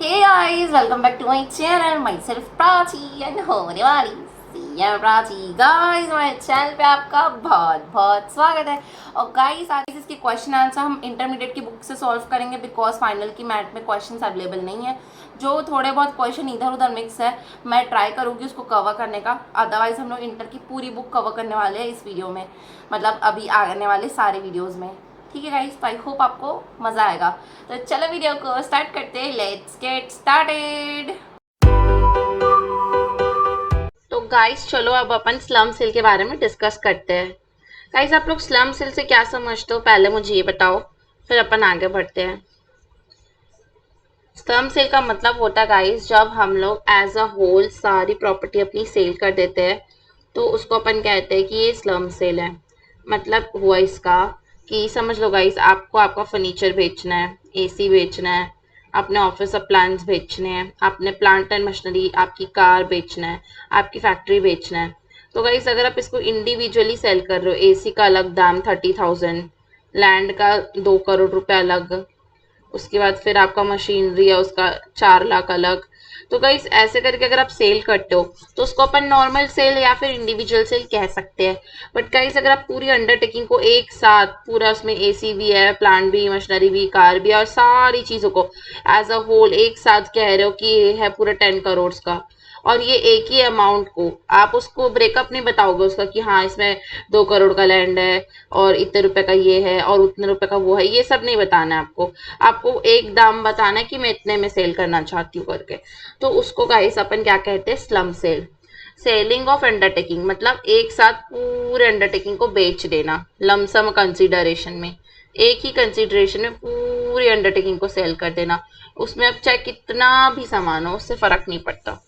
Hey guys, welcome back to my channel. Myself Prachi and होने वाली CM Prachi. Guys हमारे channel पे आपका बहुत बहुत स्वागत है। और गाइस आज इसके क्वेश्चन आंसर हम इंटरमीडिएट की बुक से सॉल्व करेंगे बिकॉज फाइनल की मैथ में क्वेश्चंस अवेलेबल नहीं है। जो थोड़े बहुत क्वेश्चन इधर उधर मिक्स है मैं ट्राई करूँगी उसको कवर करने का। अदरवाइज हम लोग इंटर की पूरी बुक कवर करने वाले हैं इस वीडियो में, मतलब अभी आने वाले सारे वीडियोज़ में। ठीक है गाइस, तो आई होप आपको मज़ा आएगा। तो चलो वीडियो को स्टार्ट करते हैं। Let's get started. तो गाइस चलो अब अपन स्लम सेल के बारे में डिस्कस करते हैं। गाइस आप लोग स्लम सेल से क्या समझते हो पहले मुझे ये बताओ, फिर अपन आगे बढ़ते हैं। स्लम सेल का मतलब होता है गाइस जब हम लोग एज अ होल सारी प्रॉपर्टी अपनी सेल कर देते हैं तो उसको अपन कहते हैं कि ये स्लम सेल है। मतलब हुआ इसका कि समझ लो गाइस, आपको आपका फर्नीचर बेचना है, एसी बेचना है, अपने ऑफिस अप्लायंस बेचने हैं, अपने प्लांट एंड मशीनरी, आपकी कार बेचना है, आपकी फैक्ट्री बेचना है। तो गाइस अगर आप इसको इंडिविजुअली सेल कर रहे हो, एसी का अलग दाम 30,000, लैंड का 2 करोड़ रुपए अलग, उसके बाद फिर आपका मशीनरी है उसका 4 लाख अलग। तो गाइस ऐसे करके अगर आप सेल करते हो तो उसको अपन नॉर्मल सेल या फिर इंडिविजुअल सेल कह सकते हैं। बट गाइस अगर आप पूरी अंडरटेकिंग को एक साथ पूरा, उसमें एसी भी है, प्लांट भी, मशीनरी भी, कार भी और सारी चीजों को एज अ होल एक साथ कह रहे हो कि ये है पूरा 10 करोड़ का, और ये एक ही अमाउंट को आप उसको ब्रेकअप नहीं बताओगे उसका कि हाँ इसमें 2 करोड़ का लैंड है और इतने रुपए का ये है और उतने रुपए का वो है, ये सब नहीं बताना है आपको। आपको एक दाम बताना है कि मैं इतने में सेल करना चाहती हूँ करके। तो उसको गाइस अपन क्या कहते हैं, slump sale. Selling of undertaking मतलब एक साथ पूरे अंडरटेकिंग को बेच देना लमसम कंसिडरेशन में, एक ही कंसिडरेशन में पूरी अंडरटेकिंग को सेल कर देना। उसमें अब चाहे कितना भी सामान हो उससे फर्क नहीं पड़ता।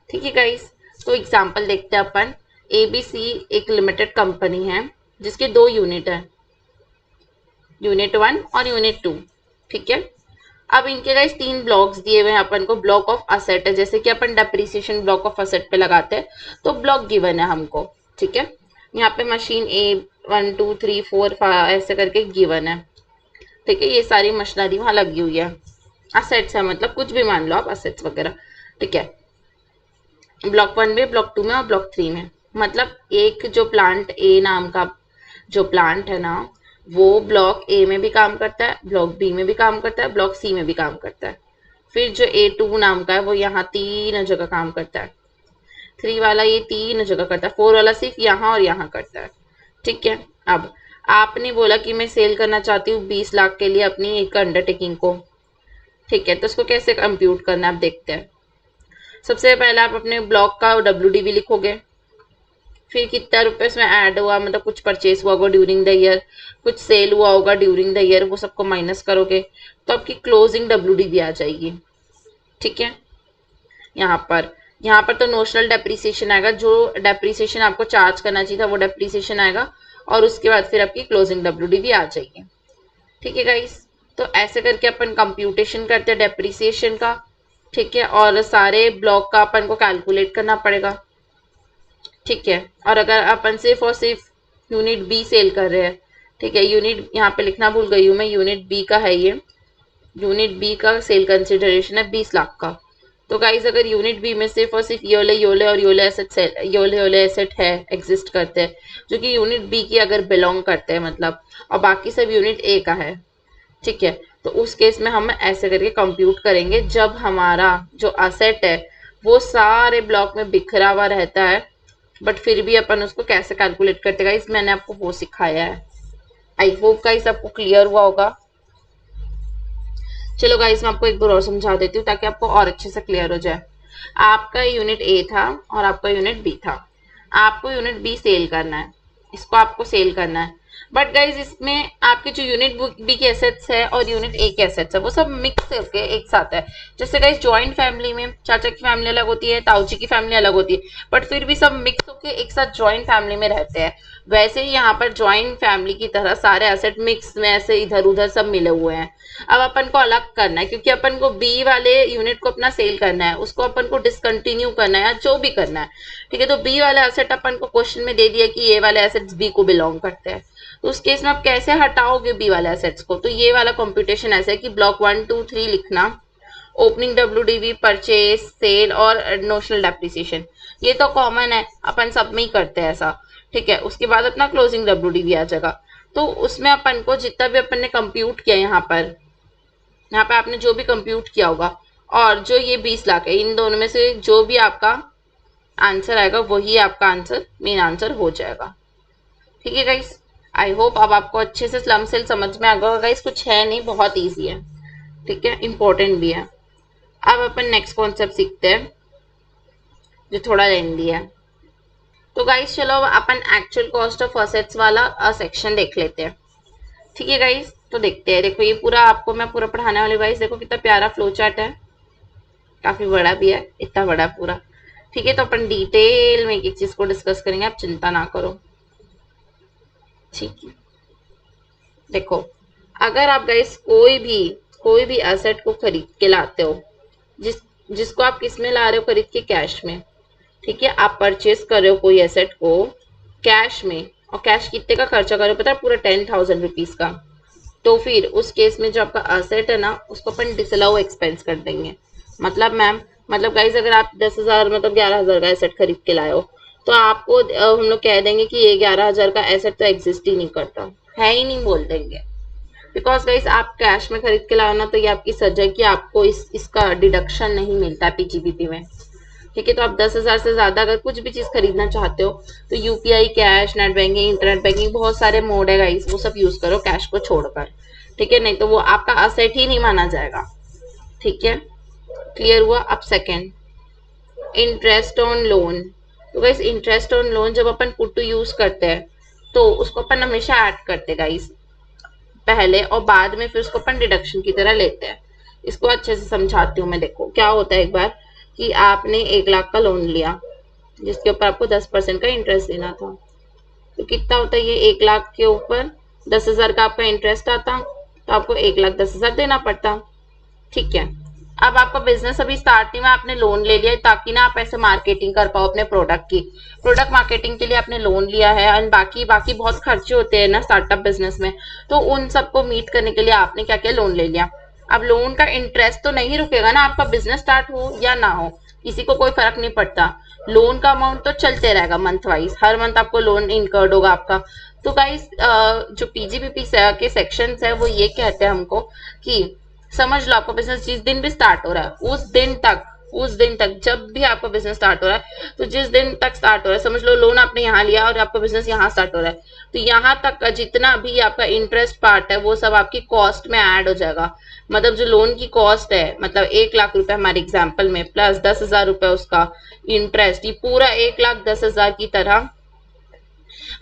ठीक है गाइस, तो एग्जांपल देखते हैं अपन। एबीसी एक लिमिटेड कंपनी है जिसके 2 यूनिट है, यूनिट 1 और यूनिट 2। ठीक है, अब इनके गाइस 3 ब्लॉक्स दिए हुए हैं अपन को। ब्लॉक ऑफ असेट है, जैसे कि अपन डेप्रिसिएशन ब्लॉक ऑफ असेट पे लगाते हैं तो ब्लॉक गिवन है हमको। ठीक है, यहाँ पे मशीन ए 1 2 3 4 5 ऐसे करके गिवन है। ठीक है, ये सारी मशीनरी वहां लगी हुई है, असेट्स है, मतलब कुछ भी मान लो आप असेट्स वगैरह। ठीक है, ब्लॉक 1 में, ब्लॉक 2 में और ब्लॉक 3 में। मतलब एक जो प्लांट ए नाम का जो प्लांट है ना, वो ब्लॉक ए में भी काम करता है, ब्लॉक बी में भी काम करता है, ब्लॉक सी में भी काम करता है। फिर जो A2 नाम का है वो यहाँ 3 जगह काम करता है, 3 वाला ये 3 जगह करता है, 4 वाला सिर्फ यहाँ और यहाँ करता है। ठीक है, अब आपने बोला कि मैं सेल करना चाहती हूँ 20 लाख के लिए अपनी एक अंडरटेकिंग को। ठीक है, तो उसको कैसे कंप्यूट करना है आप देखते हैं। सबसे पहले आप अपने ब्लॉक का WDV लिखोगे, फिर कितना रुपए इसमें ऐड हुआ, मतलब कुछ परचेस हुआ होगा ड्यूरिंग द ईयर, कुछ सेल हुआ होगा ड्यूरिंग द ईयर, वो सबको माइनस करोगे तो आपकी क्लोजिंग WDV आ जाएगी। ठीक है, यहाँ पर तो नोशनल डेप्रिसिएशन आएगा, जो डेप्रिसिएशन आपको चार्ज करना चाहिए था वो डेप्रिसिएशन आएगा, और उसके बाद फिर आपकी क्लोजिंग WDV आ जाएगी। ठीक है गाइस, तो ऐसे करके अपन कंप्यूटेशन करते हैं डेप्रिसिएशन का। ठीक है, और सारे ब्लॉक का अपन को कैलकुलेट करना पड़ेगा। ठीक है, और अगर अपन सिर्फ और सिर्फ यूनिट बी सेल कर रहे हैं, ठीक है, यूनिट यहाँ पे लिखना भूल गई हूँ मैं, यूनिट बी का है ये, यूनिट बी का सेल कंसिडरेशन है 20 लाख का। तो गाइस अगर यूनिट बी में सिर्फ और सिर्फ योले योले और योले एसेट योले योले एसेट है, एग्जिस्ट करते हैं, जो कि यूनिट बी की अगर बिलोंग करते हैं मतलब, और बाकी सब यूनिट ए का है। ठीक है, तो उस केस में हम ऐसे करके कंप्यूट करेंगे जब हमारा जो असेट है वो सारे ब्लॉक में बिखरा हुआ रहता है, बट फिर भी अपन उसको कैसे कैलकुलेट करते गाइस मैंने आपको वो सिखाया है। आई होप गाइस आपको क्लियर हुआ होगा। चलो गाइस मैं आपको एक बार और समझा देती हूँ ताकि आपको और अच्छे से क्लियर हो जाए। आपका यूनिट ए था और आपका यूनिट बी था, आपको यूनिट बी सेल करना है, इसको आपको सेल करना है। बट गाइज इसमें आपके जो यूनिट बी के एसेट्स है और यूनिट ए के एसेट्स है वो सब मिक्स करके एक साथ है। जैसे गाइज जॉइंट फैमिली में चाचा की फैमिली अलग होती है, ताऊजी की फैमिली अलग होती है, बट फिर भी सब मिक्स होके एक साथ जॉइंट फैमिली में रहते हैं। वैसे ही यहाँ पर जॉइंट फैमिली की तरह सारे एसेट मिक्स में ऐसे इधर उधर सब मिले हुए हैं। अब अपन को अलग करना है क्योंकि अपन को बी वाले यूनिट को अपना सेल करना है, उसको अपन को डिसकंटिन्यू करना है या जो भी करना है। ठीक है, तो बी वाला एसेट अपन को क्वेश्चन में दे दिया कि ये वाले एसेट्स बी को बिलोंग करते हैं, तो उस केस में आप कैसे हटाओगे बी वाले एसेट्स को। तो ये वाला कंप्यूटेशन ऐसा है कि ब्लॉक 1 2 3 लिखना, ओपनिंग डब्ल्यूडीवी, परचेज, सेल और नोशनल डेप्रिसिएशन, ये तो कॉमन है, अपन सब में ही करते हैं ऐसा। ठीक है, उसके बाद अपना क्लोजिंग डब्ल्यूडीवी आ जाएगा। तो उसमें अपन को जितना भी अपन ने कंप्यूट किया यहाँ पे आपने जो भी कंप्यूट किया होगा, और जो ये 20 लाख है, इन दोनों में से जो भी आपका आंसर आएगा वही आपका आंसर मेन आंसर हो जाएगा। ठीक है गाइस, आई होप अब आपको अच्छे से स्लम सेल समझ में आ गया गाइस। कुछ है नहीं, बहुत ईजी है। ठीक है, इंपॉर्टेंट भी है। अब अपन नेक्स्ट कॉन्सेप्ट सीखते हैं जो थोड़ा लेंदी है। तो गाइस चलो अपन एक्चुअल कॉस्ट ऑफ असेट्स वाला सेक्शन देख लेते हैं। ठीक है गाइस, तो देखते हैं। देखो ये पूरा आपको मैं पूरा पढ़ाने वाली गाइस, देखो कितना प्यारा फ्लो चार्ट है, काफी बड़ा भी है, इतना बड़ा पूरा। ठीक है, तो अपन डिटेल में एक एक चीज को डिस्कस करेंगे, आप चिंता ना करो। ठीक है, देखो अगर आप गाइस कोई भी एसेट को खरीद के लाते हो, जिसको आप किस में ला रहे हो, खरीद के कैश में। ठीक है, आप परचेस कर रहे हो कोई एसेट को कैश में, और कैश कितने का खर्चा कर रहे हो पता है, पूरा 10,000 रुपीज का। तो फिर उस केस में जो आपका एसेट है ना, उसको अपन डिसअलाउ एक्सपेंस कर देंगे। मतलब मैम, मतलब गाइस अगर आप 10,000 मतलब 11,000 का एसेट खरीद के लाए हो, तो आपको हम लोग कह देंगे कि ये 11,000 का एसेट तो एग्जिस्ट ही नहीं करता, है ही नहीं, बोल देंगे। बिकॉज गाइस आप कैश में खरीद के लाओ ना, तो ये आपकी सजा है कि आपको इसका डिडक्शन नहीं मिलता है पीजीबीपी में। ठीक है, तो आप 10,000 से ज्यादा अगर कुछ भी चीज खरीदना चाहते हो, तो UPI, cash, net banking, internet banking, बहुत सारे मोड है गाइस, वो सब यूज करो कैश को छोड़कर। ठीक है, नहीं तो वो आपका असेट ही नहीं माना जाएगा। ठीक है, क्लियर हुआ। अब सेकेंड, इंटरेस्ट ऑन लोन। तो गाइस इंटरेस्ट ऑन लोन जब अपन पुट टू यूज करते हैं, तो उसको अपन हमेशा ऐड करते हैं गाइस पहले, और बाद में फिर उसको अपन डिडक्शन की तरह लेते हैं। इसको अच्छे से समझाती हूँ मैं। देखो क्या होता है, एक बार कि आपने 1 लाख का लोन लिया, जिसके ऊपर आपको 10% का इंटरेस्ट देना था। तो कितना होता है ये, 1 लाख के ऊपर 10,000 का आपका इंटरेस्ट आता, तो आपको 1,10,000 देना पड़ता। ठीक है, अब आपका बिजनेस अभी स्टार्टिंग में आपने लोन ले लिया ताकि ना आप ऐसे मार्केटिंग कर पाओ अपने प्रोडक्ट की। प्रोडक्ट मार्केटिंग के लिए आपने लोन लिया है, एंड बाकी बाकी बहुत खर्चे होते हैं ना स्टार्टअप बिजनेस में, तो उन सबको मीट करने के लिए आपने क्या किया, लोन ले लिया। अब लोन का इंटरेस्ट तो नहीं रुकेगा ना, आपका बिजनेस स्टार्ट हो या ना हो, किसी को कोई फर्क नहीं पड़ता। लोन का अमाउंट तो चलते रहेगा मंथ वाइज, हर मंथ आपको लोन इनकर्ड होगा आपका। तो गाइस जो पीजीबीपी के सेक्शंस है वो ये कहते हैं हमको कि समझ लो आपका बिजनेस जिस दिन भी स्टार्ट हो रहा है, उस दिन तक जब भी आपका बिजनेस स्टार्ट हो रहा है, तो जिस दिन तक स्टार्ट हो रहा है, समझ लो लोन आपने यहाँ लिया और आपका बिजनेस यहाँ स्टार्ट हो रहा है, तो यहाँ तक का जितना भी आपका इंटरेस्ट पार्ट है वो सब आपकी कॉस्ट में ऐड हो जाएगा। मतलब जो लोन की कॉस्ट है, मतलब 1 लाख रुपए हमारे एग्जाम्पल में, प्लस 10,000 रुपए उसका इंटरेस्ट, ये पूरा 1,10,000 की तरह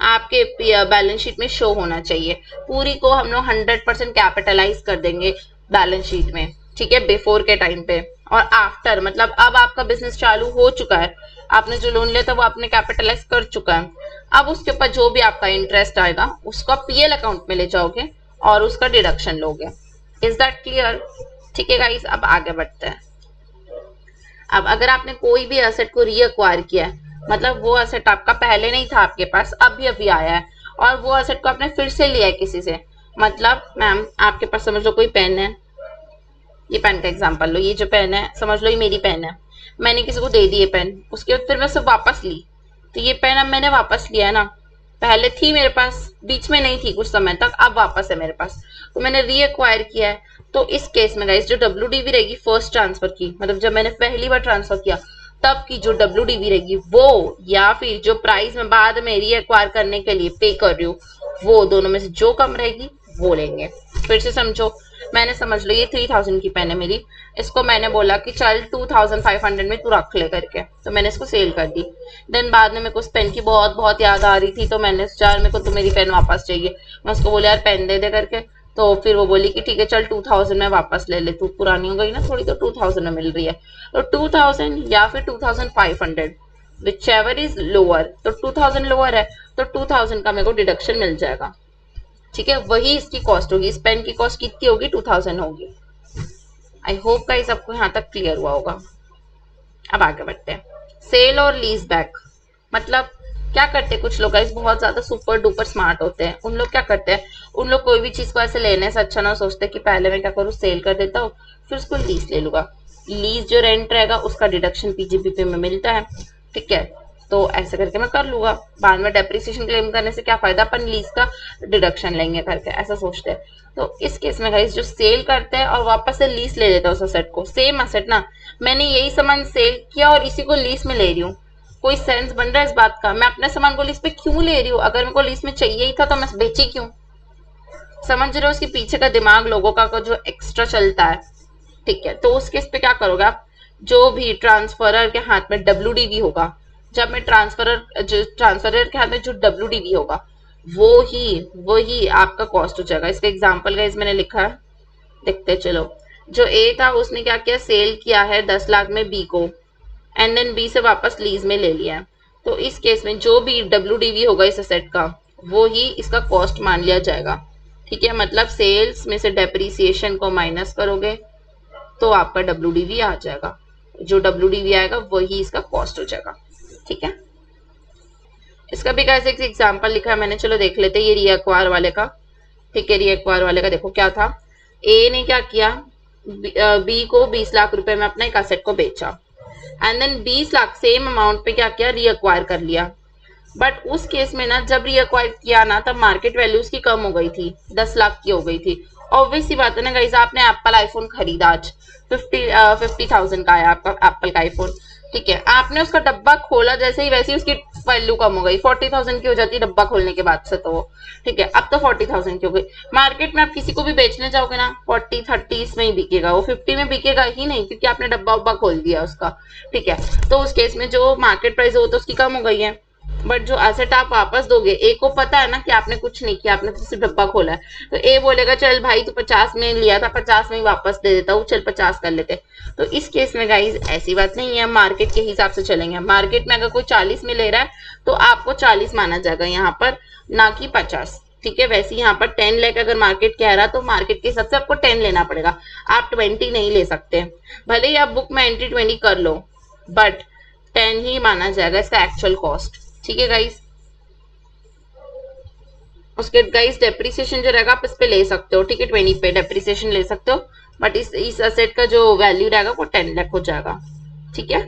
आपके बैलेंस शीट में शो होना चाहिए। पूरी को हम लोग 100% कैपिटलाइज कर देंगे बैलेंस शीट में। ठीक है, बिफोर के टाइम पे और आफ्टर, मतलब अब आपका बिजनेस चालू हो चुका है, आपने जो लोन लिया था वो आपने कैपिटलाइज कर चुका है। अब उसके ऊपर जो भी आपका इंटरेस्ट आएगा उसको आप पीएल अकाउंट में ले जाओगे और उसका डिडक्शन लोगे। Is that clear? ठीक है गाइस, अब आगे बढ़ते हैं। अब अगर आपने कोई भी एसेट को रीअक्वायर किया है, मतलब वो एसेट आपका पहले नहीं था आपके पास, अभी अभी आया है, और वो एसेट को आपने फिर से लिया है किसी से। मतलब मैम आपके पास समझ लो कोई पेन है, ये पेन का एग्जांपल लो, ये जो पेन है समझ लो ये मेरी पेन है, मैंने किसी को दे दी ये पेन, उसके बाद फिर मैं उसे वापस ली, तो ये पेन अब मैंने वापस लिया है ना, पहले थी मेरे पास, बीच में नहीं थी कुछ समय तक, अब वापस है मेरे पास, तो मैंने रीअक्वायर किया है। तो इस केस में गाइस जो डब्ल्यूडीवी रहेगी फर्स्ट ट्रांसफर की, मतलब जब मैंने पहली बार ट्रांसफर किया तब की जो डब्ल्यूडीवी रहेगी वो, या फिर जो प्राइस में बाद में रीअक्वायर करने के लिए पे कर रही हूँ, वो दोनों में से जो कम रहेगी वो लेंगे। फिर से समझो, मैंने समझ लो ये 3,000 की पेन है मेरी, इसको मैंने बोला कि चल 2,500 में तू रख ले करके, तो मैंने इसको सेल कर दी। देन बाद में मेरे को उस पेन की बहुत बहुत याद आ रही थी, तो मैंने यार मेरे को तो मेरी पेन वापस चाहिए, मैं उसको बोला यार पेन दे दे करके, तो फिर वो बोली कि ठीक है चल 2,000 में वापस ले ले, तू पुरानी हो गई ना थोड़ी, तो 2,000 में मिल रही है, तो 2,000 या फिर 2,500 विच एवर इज लोअर, तो 2,000 लोअर है तो 2,000 का मेरे को डिडक्शन मिल जाएगा। ठीक है, वही इसकी कॉस्ट होगी, इस पेन की कॉस्ट कितनी होगी, 2,000 होगी। आई होप गाइस आपको यहाँ तक क्लियर हुआ होगा। अब आगे बढ़ते हैं, सेल और लीज बैक। मतलब क्या करते हैं कुछ लोग गाइस बहुत ज्यादा सुपर डुपर स्मार्ट होते हैं, उन लोग क्या करते हैं, उन लोग कोई भी चीज को ऐसे लेने से अच्छा ना सोचते कि पहले मैं क्या करूँ सेल कर देता हूँ फिर उसको लीज ले लूंगा। लीज जो रेंट रहेगा उसका डिडक्शन पीजीबीपी में मिलता है, ठीक है। तो ऐसे करके मैं कर लूंगा, बाद में डेप्रिसिएशन क्लेम करने से क्या फायदा, अपन लीज का डिडक्शन लेंगे करके ऐसा सोचते हैं। तो इस केस में गाइस जो सेल करते हैं और वापस से लीज ले लेता है उस असेट को, सेम असेट ना, मैंने यही सामान सेल किया और इसी को लीज में ले रही हूँ, कोई सेंस बन रहा है इस बात का? मैं अपने सामान को लीज पे क्यों ले रही हूँ? अगर मेरे को लीज में चाहिए ही था तो मैं बेची क्यों? समझ रहे हो उसके पीछे का दिमाग लोगों का जो एक्स्ट्रा चलता है, ठीक है। तो उस केस पे क्या करोगे आप, जो भी ट्रांसफरर के हाथ में डब्ल्यूडीवी होगा, जब मैं ट्रांसफरर के हाथ में जो डब्ल्यूडीवी होगा वो ही आपका कॉस्ट हो जाएगा। इसका एग्जांपल गाइस मैंने लिखा है, देखते चलो। जो ए था उसने क्या किया, सेल किया है 10 लाख में बी को, एंड देन बी से वापस लीज में ले लिया है। तो इस केस में जो भी डब्ल्यूडीवी होगा इस असेट का वो ही इसका कॉस्ट मान लिया जाएगा, ठीक है। मतलब सेल्स में से डेप्रीसिएशन को माइनस करोगे तो आपका डब्ल्यूडीवी आ जाएगा, जो डब्ल्यूडीवी आएगा वही इसका कॉस्ट हो जाएगा, ठीक है। इसका भी कैसे एक एग्जांपल लिखा है मैंने, चलो देख लेते हैं। ये रीएक्वायर वाले का, ठीक है। रीएक्वायर वाले का देखो क्या था, ए ने क्या किया, बी को 20 लाख रुपए में अपना एक असेट को बेचा, and then 20 lakh same amount पे क्या किया, रीअक्वायर कर लिया। बट उस केस में ना जब रीअक्वायर किया ना तब मार्केट वैल्यू उसकी कम हो गई थी, 10 लाख की हो गई थी। ऑब्वियस सी बात है ना गाइस, आपने एप्पल आईफोन खरीदा आज 50,000 का आया आपका एप्पल का आईफोन, ठीक है। आपने उसका डब्बा खोला जैसे ही वैसे ही उसकी वैल्यू कम हो गई, 40,000 की हो जाती है डब्बा खोलने के बाद से, तो वो ठीक है। अब तो 40,000 की हो गई। मार्केट में आप किसी को भी बेचने जाओगे ना 40-30 में ही बिकेगा, वो 50 में बिकेगा ही नहीं, क्योंकि आपने डब्बा उब्बा खोल दिया उसका, ठीक है। तो उस केस में जो मार्केट प्राइस है वो तो उसकी कम हो गई है, बट जो एसेट आप वापस दोगे, ए को पता है ना कि आपने कुछ नहीं किया, आपने तो सिर्फ डब्बा खोला है, तो ए बोलेगा चल भाई तू 50 में लिया था, 50 में ही वापस दे देता हूँ, चल 50 कर लेते। तो इस केस में गाइज ऐसी बात नहीं है, मार्केट के हिसाब से चलेंगे। मार्केट में अगर कोई 40 में ले रहा है तो आपको 40 माना जाएगा यहाँ पर, ना कि 50, ठीक है। वैसे यहाँ पर 10 लाख अगर मार्केट कह रहा तो मार्केट के हिसाब से आपको 10 लेना पड़ेगा, आप 20 नहीं ले सकते। भले ही आप बुक में एंट्री 20 कर लो, बट 10 ही माना जाएगा इसका एक्चुअल कॉस्ट, ठीक है गाइस। उसके गाइस डेप्रिसिएशन जो रहेगा आप इस पे ले सकते हो, ठीक है, 20 पे डेप्रिसिएशन ले सकते हो, बट इस असेट का जो वैल्यू रहेगा वो 10 लाख हो जाएगा, ठीक है।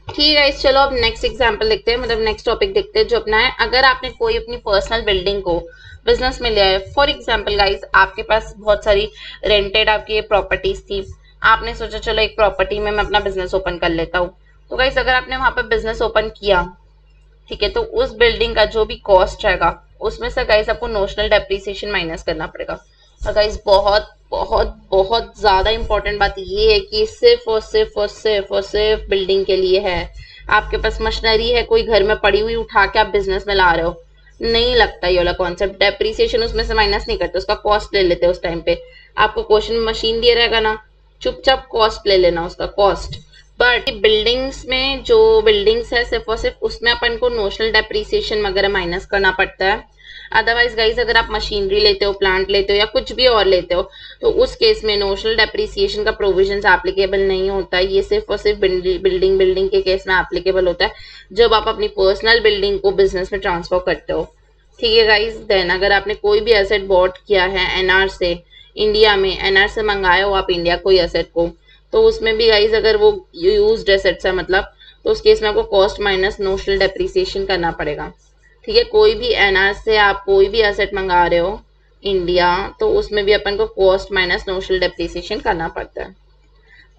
ठीक है गाइस, चलो अब नेक्स्ट एग्जांपल देखते हैं, मतलब नेक्स्ट टॉपिक देखते हैं जो अपना है। अगर आपने कोई अपनी पर्सनल बिल्डिंग को बिजनेस में लिया है, फॉर एग्जांपल गाइस आपके पास बहुत सारी रेंटेड आपकी प्रॉपर्टीज थी, आपने सोचा चलो एक प्रॉपर्टी में मैं अपना बिजनेस ओपन कर लेता हूँ। तो गाइस अगर आपने वहां पर बिजनेस ओपन किया, ठीक है, तो उस बिल्डिंग का जो भी कॉस्ट रहेगा उसमें से गाइस आपको नोशनल डेप्रिसिएशन माइनस करना पड़ेगा। और गाइस बहुत बहुत बहुत ज्यादा इंपॉर्टेंट बात ये है कि सिर्फ और सिर्फ और सिर्फ और सिर्फ बिल्डिंग के लिए है। आपके पास मशीनरी है कोई घर में पड़ी हुई, उठा के आप बिजनेस में ला रहे हो, नहीं लगता ये वाला कॉन्सेप्ट। डेप्रिसिएशन उसमें से माइनस नहीं करते, उसका कॉस्ट ले लेते हैं उस टाइम पे। आपको क्वेश्चन मशीन दिया रहेगा ना, चुपचाप कॉस्ट ले लेना उसका कॉस्ट। बट बिल्डिंग्स में जो बिल्डिंग्स है सिर्फ और सिर्फ उसमें अपन को नोशनल डेप्रिसिएशन वगैरह माइनस करना पड़ता है। अदरवाइज गाइज अगर आप मशीनरी लेते हो, प्लांट लेते हो या कुछ भी और लेते हो, तो उस केस में नोशनल डेप्रिसिएशन का प्रोविजन एप्लीकेबल नहीं होता है। ये सिर्फ और सिर्फ बिल्डिंग के केस में एप्लीकेबल होता है जब आप अपनी पर्सनल बिल्डिंग को बिजनेस में ट्रांसफर करते हो, ठीक है गाइज। देन अगर आपने कोई भी एसेट बॉट किया है एनआर से, इंडिया में एनआर से मंगाए हो आप इंडिया कोई एसेट को, तो उसमें भी गाइज अगर वो यूज्ड एसेट्स है मतलब, तो उस केस में आपको कॉस्ट माइनस नोशनल डेप्रिसिएशन करना पड़ेगा, ठीक है। कोई भी एनआर से आप कोई भी एसेट मंगा रहे हो इंडिया, तो उसमें भी अपन को कॉस्ट माइनस नोशनल डेप्रिसिएशन करना पड़ता है।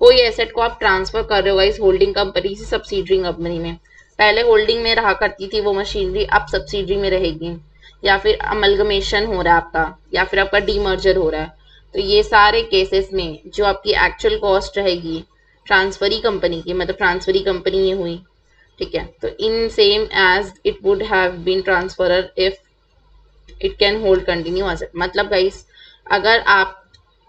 कोई एसेट को आप ट्रांसफर कर रहे हो गाइस होल्डिंग कंपनी से सब्सिडरी कंपनी में, पहले होल्डिंग में रहा करती थी वो मशीनरी, अब सब्सिडरी में रहेगी, या फिर अमलगमेशन हो रहा है आपका, या फिर आपका डीमर्जर हो रहा है, तो ये सारे केसेस में जो आपकी एक्चुअल कॉस्ट रहेगी ट्रांसफरी कंपनी की, मतलब ट्रांसफरी कंपनी ये हुई, ठीक है, तो in same as it would have been transferor if it can hold continue asset. मतलब गाइस अगर आप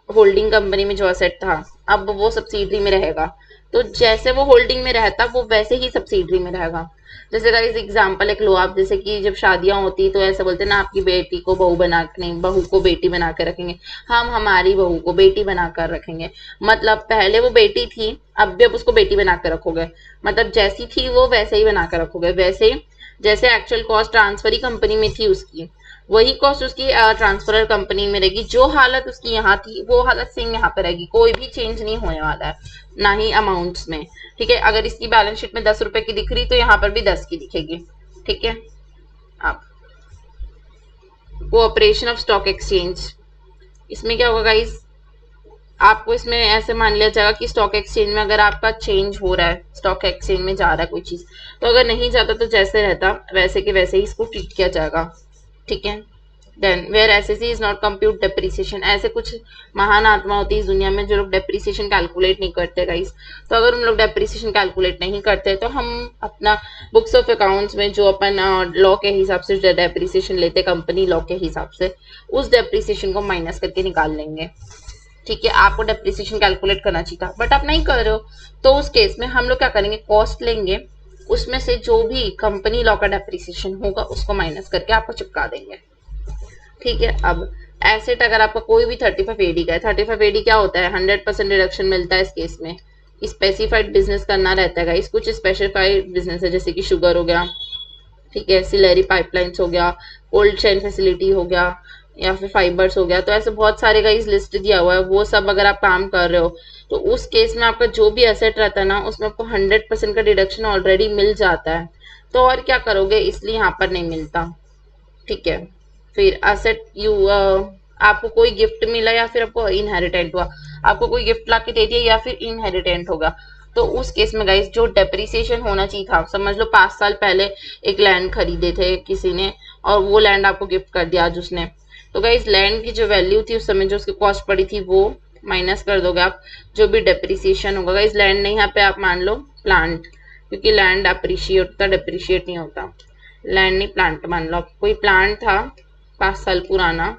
होल्डिंग कंपनी में जो एसेट था अब वो सब्सिडरी में रहेगा, तो जैसे वो होल्डिंग में रहता वो वैसे ही सब्सिडरी में रहेगा। जैसे गाइस एग्जांपल एक लो आप, जैसे कि जब शादियां होती तो ऐसा बोलते हैं ना, आपकी बेटी को बहू बना नहीं, बहू को बेटी बना के रखेंगे, हम हमारी बहू को बेटी बना कर रखेंगे। मतलब पहले वो बेटी थी, अब भी आप उसको बेटी बना कर रखोगे, मतलब जैसी थी वो वैसे ही बना कर रखोगे। वैसे जैसे एक्चुअल कॉस्ट ट्रांसफरी कंपनी में थी उसकी, वही कॉस्ट उसकी ट्रांसफरर कंपनी में रहेगी, जो हालत उसकी यहाँ थी वो हालत सेम यहाँ पे रहेगी, कोई भी चेंज नहीं होने वाला है, ना ही अमाउंट्स में। ठीक है, अगर इसकी बैलेंस शीट में 10 रुपए की दिख रही तो यहाँ पर भी 10 की दिखेगी। ठीक है, अब कोऑपरेशन ऑफ स्टॉक एक्सचेंज, इसमें क्या होगा गाइस, आपको इसमें ऐसे मान लिया जाएगा कि स्टॉक एक्सचेंज में अगर आपका चेंज हो रहा है, स्टॉक एक्सचेंज में जा रहा है कोई चीज, तो अगर नहीं जाता तो जैसे रहता वैसे के वैसे ही इसको ट्रीट किया जाएगा। ठीक है, then where SSC is not compute depreciation, ऐसे कुछ महान आत्मा होती है इस दुनिया में जो लोग डेप्रिसिएशन कैलकुलेट नहीं करते गाइस। तो अगर उन लोग डेप्रिसिएशन कैलकुलेट नहीं करते तो हम अपना बुक्स ऑफ अकाउंट्स में जो अपन लॉ के हिसाब से डेप्रिसिएशन लेते, कंपनी लॉ के हिसाब से, उस डेप्रिसिएशन को माइनस करके निकाल लेंगे। ठीक है, आपको डेप्रिसिएशन कैलकुलेट करना चाहिए था बट आप नहीं कर रहे हो, तो उस केस में हम लोग क्या करेंगे, कॉस्ट लेंगे, उसमें से जो भी कंपनी लॉ का डेप्रिसिएशन होगा उसको माइनस करके आपको चिपका देंगे। ठीक है, अब एसेट अगर आपका कोई भी 35 AD का है, 35 AD क्या होता है, 100% डिडक्शन मिलता है इस केस में। स्पेसिफाइड बिजनेस करना रहता है गाइस, कुछ स्पेसिफाइड बिजनेस है जैसे कि शुगर हो गया, ठीक है, सिलरी पाइपलाइंस हो गया, कोल्ड चेन फैसिलिटी हो गया, या फिर फाइबर्स हो गया, तो ऐसे बहुत सारे गाइस लिस्ट दिया हुआ है, वो सब अगर आप काम कर रहे हो तो उस केस में आपका जो भी एसेट रहता है ना उसमें आपको 100% का डिडक्शन ऑलरेडी मिल जाता है, तो और क्या करोगे, इसलिए यहाँ पर नहीं मिलता। ठीक है, फिर असेट यू आपको कोई गिफ्ट मिला या फिर आपको इनहेरिटेंट हुआ, आपको कोई गिफ्ट ला के दे दिया या फिर इनहेरिटेंट होगा, तो उस केस में गाइस जो डेप्रिसिएशन होना चाहिए था, समझ लो 5 साल पहले एक लैंड खरीदे थे किसी ने और वो लैंड आपको गिफ्ट कर दिया आज उसने, तो गाइस लैंड की जो वैल्यू थी उस समय जो उसकी कॉस्ट पड़ी थी वो माइनस कर दोगे आप, जो भी डेप्रिसिएशन होगा गाइस, लैंड नहीं यहाँ पे आप मान लो प्लांट, क्योंकि लैंड अप्रिशिएट होता, डेप्रिशिएट नहीं होता, लैंड नहीं प्लांट मान लो, कोई प्लांट था 5 साल पुराना,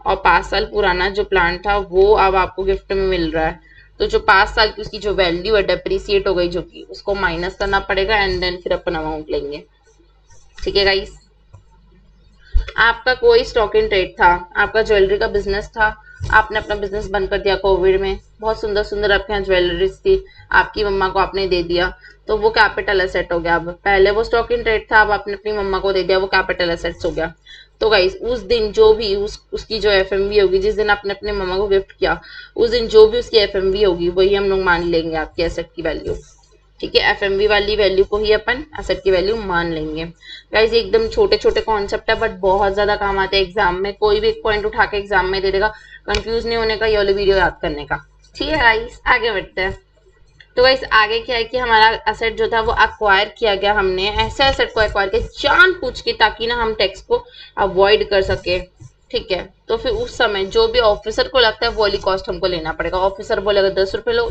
और 5 साल पुराना जो प्लांट था वो अब आपको गिफ्ट में मिल रहा है, तो जो 5 साल की उसकी जो वैल्यू है डेप्रिसिएट हो गई, जो कि उसको माइनस करना पड़ेगा एंड देन फिर अपन अमाउंट लेंगे। ठीक है गाइस, आपका कोई स्टॉक इन ट्रेड था, आपका ज्वेलरी का बिजनेस था, आपने अपना बिजनेस बंद कर दिया कोविड में, बहुत सुंदर सुंदर आपके यहाँ ज्वेलरीज थी, आपकी मम्मा को आपने दे दिया, तो वो कैपिटल एसेट हो गया। अब पहले वो स्टॉक इन ट्रेड था, अब आपने अपनी मम्मा को दे दिया, वो कैपिटल एसेट्स हो गया। तो गाइस उस दिन जो भी उसकी जो एफएमवी होगी, जिस दिन आपने अपने मम्मा को गिफ्ट किया उस दिन जो भी उसकी एफएमवी होगी वही हम लोग मान लेंगे आपकी एसेट की वैल्यू। ठीक है, एफएमवी वाली वैल्यू को ही अपन एसेट की वैल्यू मान लेंगे। गाइस एकदम छोटे छोटे कॉन्सेप्ट है बट बहुत ज्यादा काम आते हैं एग्जाम में, कोई भी एक पॉइंट उठा के एग्जाम में दे देगा, कंफ्यूज नहीं होने का, ये वाली वीडियो याद करने का। ठीक है गाइस, आगे बढ़ते हैं। तो गाइस आगे क्या है कि हमारा एसेट जो था वो एक्वायर किया गया, हमने ऐसे एसेट को एक्वायर किया जानबूझ के ताकि ना हम टैक्स को अवॉइड कर सके। ठीक है, तो फिर उस समय जो भी ऑफिसर को लगता है वो वाली कॉस्ट हमको लेना पड़ेगा। ऑफिसर बोलेगा 10 रुपए लो,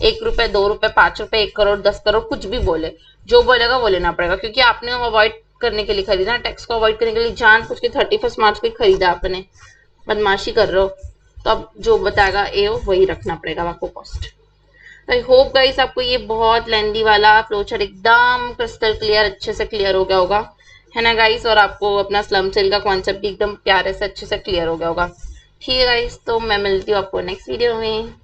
1 रुपए, 2 रुपए, 5 रुपए, 1 करोड़, 10 करोड़, कुछ भी बोले, जो बोलेगा वो लेना पड़ेगा, क्योंकि आपने अवॉइड करने के लिए खरीदा, टैक्स को अवॉइड करने के लिए जान कुछ के 31 मार्च को खरीदा आपने, बदमाशी कर रहे हो, तो अब जो बताएगा ए वही रखना पड़ेगा आपको कॉस्ट। आई होप गाइस आपको ये बहुत लेंदी वाला फ्लोचार्ट एकदम क्रिस्टल क्लियर अच्छे से क्लियर हो गया होगा, है ना गाइस, और आपको अपना स्लम सेल का कॉन्सेप्ट भी एकदम प्यारे से अच्छे से क्लियर हो गया होगा। ठीक है गाइस, तो मैं मिलती हूँ आपको नेक्स्ट वीडियो में।